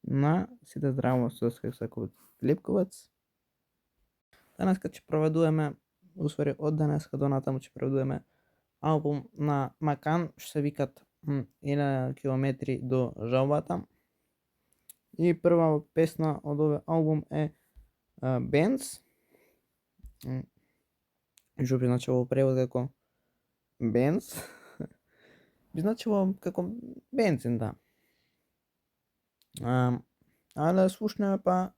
На сите здраво, со Саков Филипковец. Денеска ќе проведуваме, усвари од денеска до натаму ќе проведуваме албум на Макан, што се викат 1000 километри до жалбата. И прва песна од овој албум е Benz. Што би значило во превод како Benz. Би значило како бензин, да. Да слушнеме па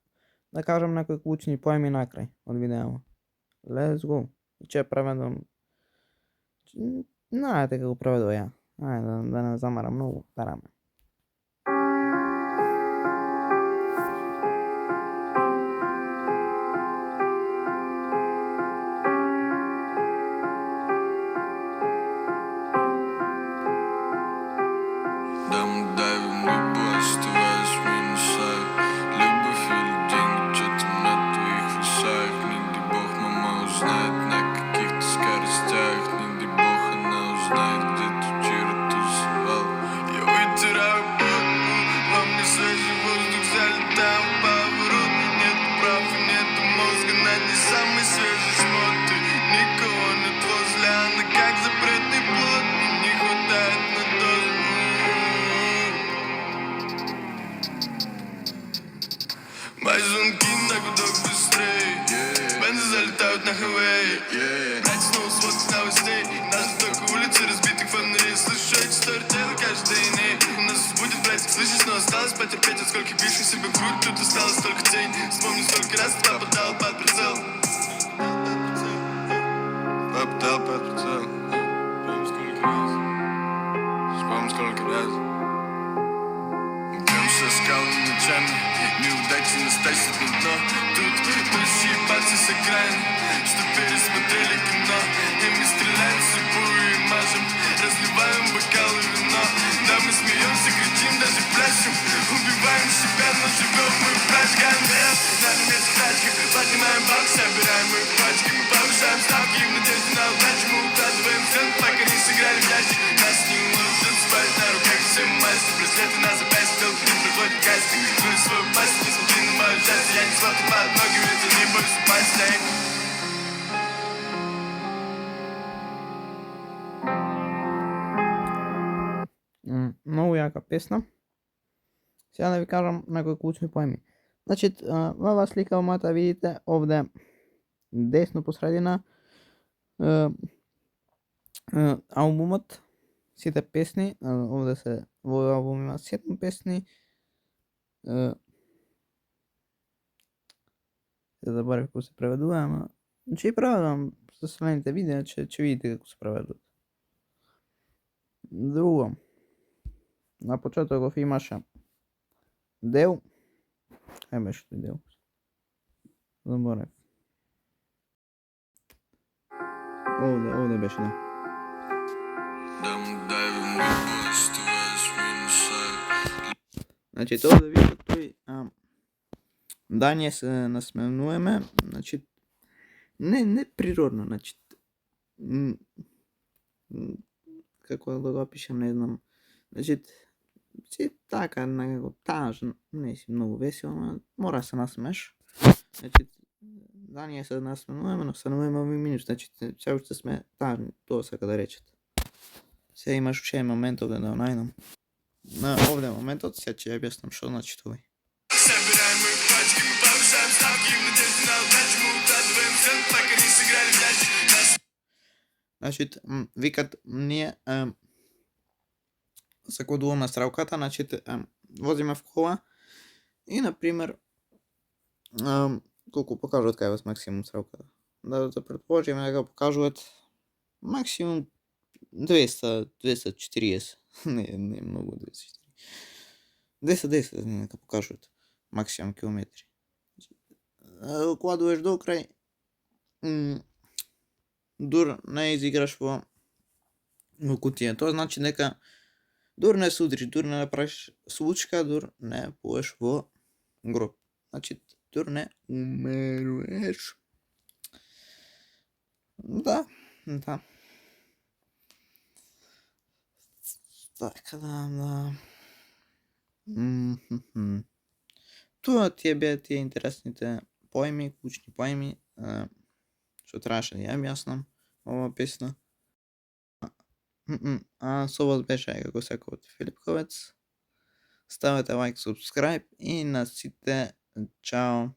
да кажам некои клучни поеми накрај од видео. Let's go. Ќе преведам. Знаете како преведува ја. Ајде да не замарам многу, тараме. Залетают на Хавей. Братья снова смотрят новостей. Нас только улицы, разбитых фонарей. Слышу эти сторителлы каждый день. Нас будет, братик, слышишь, но осталось потерпеть. От сколько пишешь себе грудь, тут осталось только тень. Вспомни, сколько раз ты попадал под прицел. Попадал под прицел. Вспомни, сколько раз. Идёмся скалами ночами. Неудачи настоящее дно. Тут дожди и пальцы с экрана, что пересмотрели кино. И мы стреляем слепую и мажем, разливаем бокалы вино. Да, мы смеемся, кричим, даже пляшем. Убиваем себя, но живем мы в прачках. Надо место тачки, поднимаем бак, собираем мы пачки. Мы повышаем ставки в надежде на удачу. Мы укладываем цену, пока не сыграли в ящик. Нас не уложат спать на руках, все мастер. Браслеты на запястье, только не проходит кастинг. Ну и свою пасть, не смотри на мою часть. Я не смотрю под ноги, ведь я не боюсь упасть. Многу јака песна. Сега да ви кажам некои клучни поеми. Значи, во оваа слика во мојата видите овде десно посредина албумот, сите песни, овде се во албум има 7 песни. Се забравив како се преведува, ама ќе преведам за следните видеа, ќе видите како се преведува. Друго, на почетоков имаше дел. Кај беше тој дел? Заборав. Овде беше, да. Значи, тоа да видите тој Дање се насменуваме, значи не природно, значи како да го опишам, не знам. Значи си така некако тажно, не си многу весело, но мора се насмеш. Значи Дање се насменуваме, но стануваме во минус, значи се уште сме тажни, тоа сака да речете. Сега имаш уште момент овде да најдам. На овде моментот, сега ќе ја објаснам што значи тоа. Значи, викат ние се кодуваме стравката, значи возиме в кола и например колку покажуваат кај вас максимум стравката. Да предположиме дека покажуваат максимум 240. Не многу 240. 210 нека покажуваат максимум километри. Кладуваш до крај, дур не изиграш во кутија. Тоа значи дека дур не судриш, дур не направиш случка, дур не поеш во гроб. Значи дур не умеруваш. Да. Така да. Тоа беа тие интересните поеми, клучни поеми, што требаше да ја објаснам оваа песна. А со вас беше како секогаш Филипковец. Ставете лайк, subscribe и на сите чао.